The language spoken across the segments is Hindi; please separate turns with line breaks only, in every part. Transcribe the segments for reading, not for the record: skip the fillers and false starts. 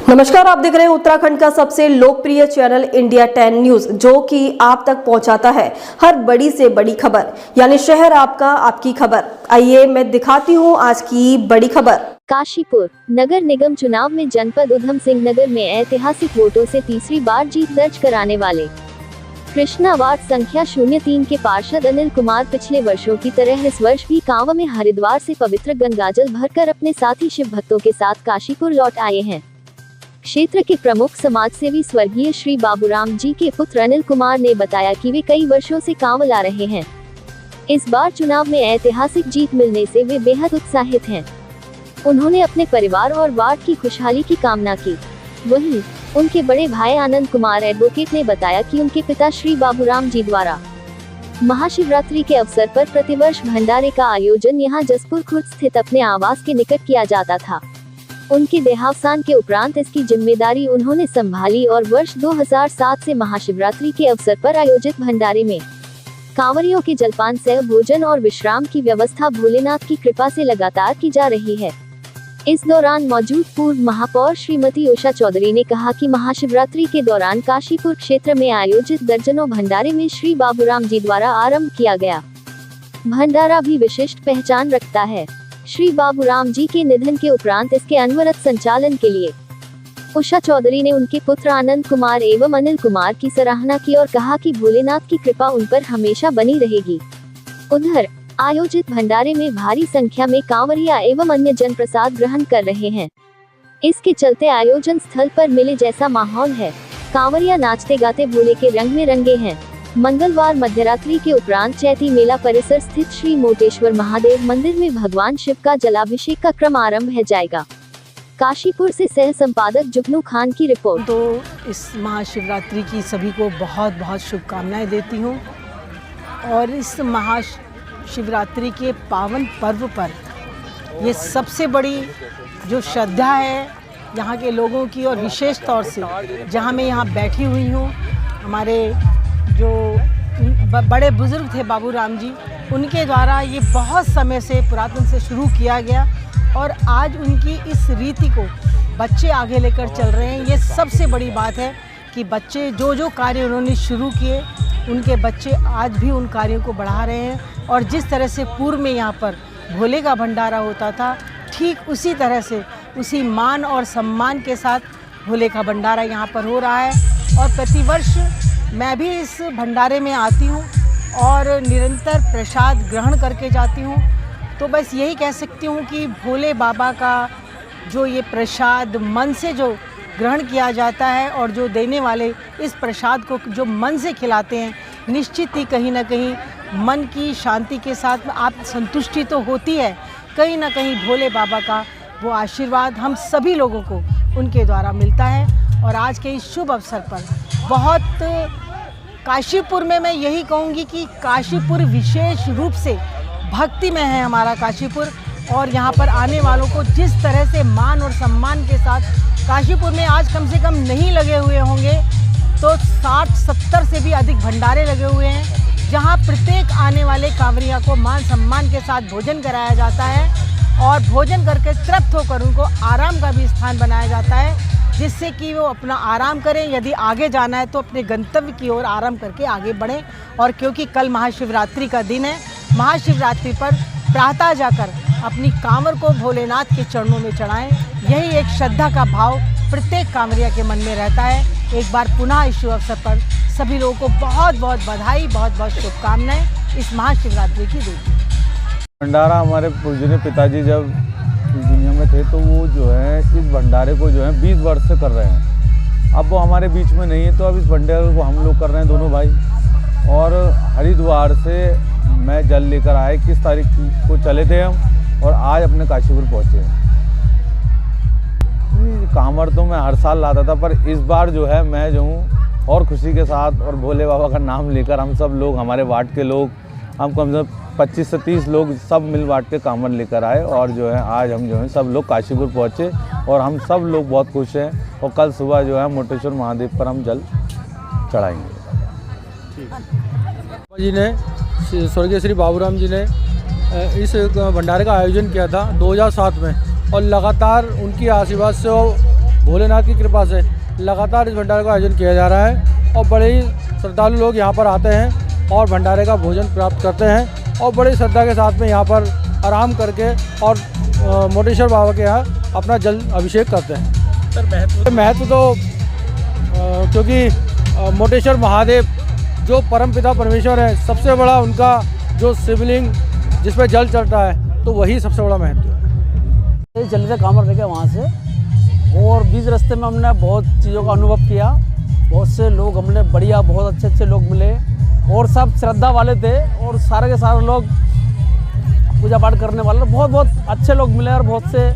नमस्कार, आप देख रहे हैं उत्तराखंड का सबसे लोकप्रिय चैनल इंडिया 10 न्यूज, जो कि आप तक पहुंचाता है हर बड़ी से बड़ी खबर, यानी शहर आपका, आपकी खबर। आइए मैं दिखाती हूं आज की बड़ी खबर।
काशीपुर नगर निगम चुनाव में जनपद उधम सिंह नगर में ऐतिहासिक वोटों से तीसरी बार जीत दर्ज कराने वाले कृष्णा वार्ड संख्या 03 के पार्षद अनिल कुमार पिछले वर्षों की तरह इस वर्ष भी कांव में हरिद्वार से पवित्र गंगाजल भरकर अपने साथी शिव भक्तों के साथ काशीपुर लौट आए हैं। क्षेत्र के प्रमुख समाजसेवी स्वर्गीय श्री बाबूराम जी के पुत्र अनिल कुमार ने बताया कि वे कई वर्षों से कांव ला रहे हैं। इस बार चुनाव में ऐतिहासिक जीत मिलने से वे बेहद उत्साहित हैं। उन्होंने अपने परिवार और वार्ड की खुशहाली की कामना की। वहीं उनके बड़े भाई आनंद कुमार एडवोकेट ने बताया कि उनके पिता श्री बाबूराम जी द्वारा महाशिवरात्रि के अवसर पर प्रतिवर्ष भंडारे का आयोजन यहां जसपुर खुर्द स्थित अपने आवास के निकट किया जाता था। उनके देहावसान के उपरांत इसकी जिम्मेदारी उन्होंने संभाली और वर्ष 2007 से महाशिवरात्रि के अवसर पर आयोजित भंडारे में कांवरियों के जलपान सह भोजन और विश्राम की व्यवस्था भोलेनाथ की कृपा से लगातार की जा रही है। इस दौरान मौजूद पूर्व महापौर श्रीमती उषा चौधरी ने कहा कि महाशिवरात्रि के दौरान काशीपुर क्षेत्र में आयोजित दर्जनों भंडारे में श्री बाबूराम जी द्वारा आरंभ किया गया भंडारा भी विशिष्ट पहचान रखता है। श्री बाबूराम जी के निधन के उपरांत इसके अनवरत संचालन के लिए उषा चौधरी ने उनके पुत्र आनंद कुमार एवं अनिल कुमार की सराहना की और कहा कि भोलेनाथ की कृपा उन पर हमेशा बनी रहेगी। उधर आयोजित भंडारे में भारी संख्या में कांवरिया एवं अन्य जन प्रसाद ग्रहण कर रहे हैं। इसके चलते आयोजन स्थल पर मेले जैसा माहौल है। कांवरिया नाचते गाते भोले के रंग में रंगे हैं। मंगलवार मध्यरात्रि के उपरांत चैती मेला परिसर स्थित श्री मोटेश्वर महादेव मंदिर में भगवान शिव का जलाभिषेक का क्रम आरंभ हो जाएगा। काशीपुर से सह संपादक जुगनू खान की रिपोर्ट।
तो इस महाशिवरात्रि की सभी को बहुत बहुत शुभकामनाएं देती हूँ और इस महाशिवरात्रि के पावन पर्व पर ये सबसे बड़ी जो श्रद्धा है यहाँ के लोगों की, और विशेष तौर से जहाँ मैं यहाँ बैठी हुई हूँ, हमारे जो बड़े बुजुर्ग थे बाबूराम जी, उनके द्वारा ये बहुत समय से पुरातन से शुरू किया गया और आज उनकी इस रीति को बच्चे आगे लेकर चल रहे हैं। ये सबसे बड़ी बात है कि बच्चे जो कार्य उन्होंने शुरू किए, उनके बच्चे आज भी उन कार्यों को बढ़ा रहे हैं। और जिस तरह से पूर्व में यहाँ पर भोले का भंडारा होता था, ठीक उसी तरह से उसी मान और सम्मान के साथ भोले का भंडारा यहाँ पर हो रहा है। और प्रतिवर्ष मैं भी इस भंडारे में आती हूँ और निरंतर प्रसाद ग्रहण करके जाती हूँ। तो बस यही कह सकती हूँ कि भोले बाबा का जो ये प्रसाद मन से जो ग्रहण किया जाता है और जो देने वाले इस प्रसाद को जो मन से खिलाते हैं, निश्चित ही कहीं ना कहीं मन की शांति के साथ आप संतुष्टि तो होती है। कहीं ना कहीं भोले बाबा का वो आशीर्वाद हम सभी लोगों को उनके द्वारा मिलता है। और आज के इस शुभ अवसर पर बहुत काशीपुर में मैं यही कहूँगी कि काशीपुर विशेष रूप से भक्ति में है हमारा काशीपुर। और यहाँ पर आने वालों को जिस तरह से मान और सम्मान के साथ काशीपुर में आज कम से कम नहीं लगे हुए होंगे तो 60-70 से भी अधिक भंडारे लगे हुए हैं, जहाँ प्रत्येक आने वाले कांवरिया को मान सम्मान के साथ भोजन कराया जाता है और भोजन करके तृप्त होकर उनको आराम का भी स्थान बनाया जाता है, जिससे कि वो अपना आराम करें। यदि आगे जाना है तो अपने गंतव्य की ओर आराम करके आगे बढ़ें। और क्योंकि कल महाशिवरात्रि का दिन है, महाशिवरात्रि पर प्रातः जाकर अपनी कांवर को भोलेनाथ के चरणों में चढ़ाएं। यही एक श्रद्धा का भाव प्रत्येक कांवरिया के मन में रहता है। एक बार पुनः इस शुभ अवसर पर सभी लोगों को बहुत बहुत बधाई, बहुत बहुत शुभकामनाएं इस महाशिवरात्रि की देती।
भंडारा हमारे पूजनीय पिताजी जब इस दुनिया में थे तो वो जो है इस भंडारे को जो है 20 वर्ष से कर रहे हैं। अब वो हमारे बीच में नहीं है तो अब इस भंडारे को हम लोग कर रहे हैं, दोनों भाई। और हरिद्वार से मैं जल लेकर आए, 21 तारीख को चले थे हम और आज अपने काशीपुर पहुँचे। कांवर तो मैं हर साल लाता था, पर इस बार जो है मैं जो हूँ और खुशी के साथ और भोले बाबा का नाम लेकर हम सब लोग, हमारे वार्ड के लोग, हम कम से कम 25 से 30 लोग सब मिल बांट के कांवर लेकर आए और जो है आज हम जो है सब लोग काशीपुर पहुँचे और हम सब लोग बहुत खुश हैं। और कल सुबह जो है मोटेश्वर महादेव पर हम जल चढ़ाएंगे।
जी ने स्वर्गीय श्री बाबूराम जी ने इस भंडारे का आयोजन किया था 2007 में और लगातार उनकी आशीर्वाद से भोलेनाथ की कृपा से लगातार इस भंडारे का आयोजन किया जा रहा है और बड़े ही श्रद्धालु लोग यहाँ पर आते हैं और भंडारे का भोजन प्राप्त करते हैं और बड़ी श्रद्धा के साथ में यहाँ पर आराम करके और मोटेश्वर बाबा के यहाँ अपना जल अभिषेक करते हैं। सर महत्व तो क्योंकि मोटेश्वर महादेव जो परमपिता परमेश्वर है, सबसे बड़ा उनका जो शिवलिंग जिस पर जल चढ़ता है, तो वही सबसे बड़ा महत्व है।
जल से कांवड़ लेके वहाँ से, और बीच रास्ते में हमने बहुत चीज़ों का अनुभव किया। बहुत से लोग हमने बढ़िया, बहुत अच्छे अच्छे लोग मिले और सब श्रद्धा वाले थे और सारे के सारे लोग पूजा पाठ करने वाले बहुत बहुत अच्छे लोग मिले और बहुत से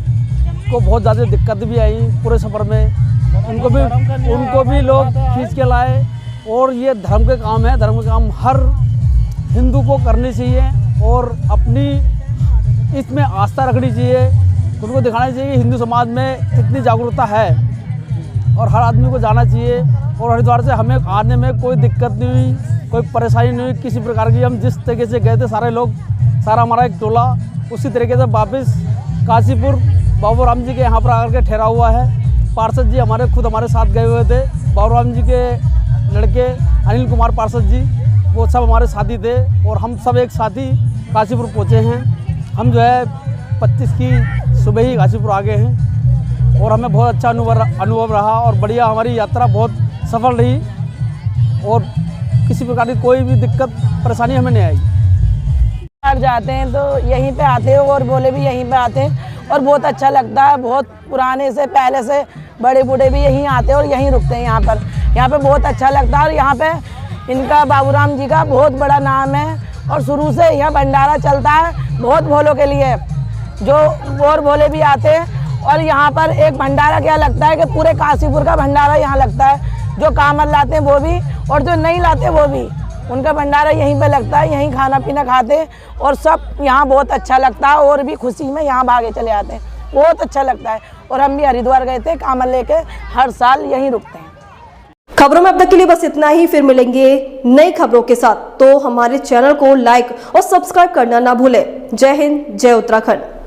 को बहुत ज़्यादा दिक्कत भी आई पूरे सफ़र में। उनको भी लोग खींच के लाए और ये धर्म के काम है। धर्म के काम हर हिंदू को करनी चाहिए और अपनी इसमें आस्था रखनी चाहिए। उनको दिखाना चाहिए कि हिंदू समाज में इतनी जागरूकता है और हर आदमी को जाना चाहिए। और हरिद्वार से हमें आने में कोई दिक्कत नहीं हुई, कोई परेशानी नहीं हुई किसी प्रकार की। हम जिस तरीके से गए थे सारे लोग, सारा हमारा एक टोला उसी तरीके से वापस काशीपुर बाबू राम जी के यहाँ पर आकर के ठहरा हुआ है। पार्षद जी हमारे खुद हमारे साथ गए हुए थे। बाबू राम जी के लड़के अनिल कुमार पार्षद जी, वो सब हमारे साथी थे और हम सब एक साथ ही काशीपुर पहुँचे हैं। हम जो है 25 की सुबह ही काशीपुर आ गए हैं और हमें बहुत अच्छा अनुभव रहा और बढ़िया हमारी यात्रा बहुत सफल रही और किसी प्रकार की कोई भी दिक्कत परेशानी हमें नहीं आई।
जाते हैं तो यहीं पे आते हैं और बोले भी यहीं पे आते हैं और बहुत अच्छा लगता है। बहुत पुराने से पहले से बड़े बूढ़े भी यहीं आते हैं और यहीं रुकते हैं यहाँ पे बहुत अच्छा लगता है। और यहाँ पे इनका बाबूराम जी का बहुत बड़ा नाम है और शुरू से यहाँ भंडारा चलता है बहुत भोलों के लिए, जो और भोले भी आते हैं। और यहाँ पर एक भंडारा क्या लगता है कि पूरे काशीपुर का भंडारा यहाँ लगता है। जो कामर लाते हैं वो भी और जो नहीं लाते वो भी, उनका भंडारा यहीं पे लगता है। यहीं खाना पीना खाते हैं और सब यहाँ बहुत अच्छा लगता है और भी खुशी में यहाँ भागे चले आते हैं। बहुत अच्छा लगता है। और हम भी हरिद्वार गए थे कामर लेके, हर साल यहीं रुकते हैं।
खबरों में अब तक के लिए बस इतना ही। फिर मिलेंगे नई खबरों के साथ, तो हमारे चैनल को लाइक और सब्सक्राइब करना ना भूलें। जय हिंद, जय उत्तराखंड।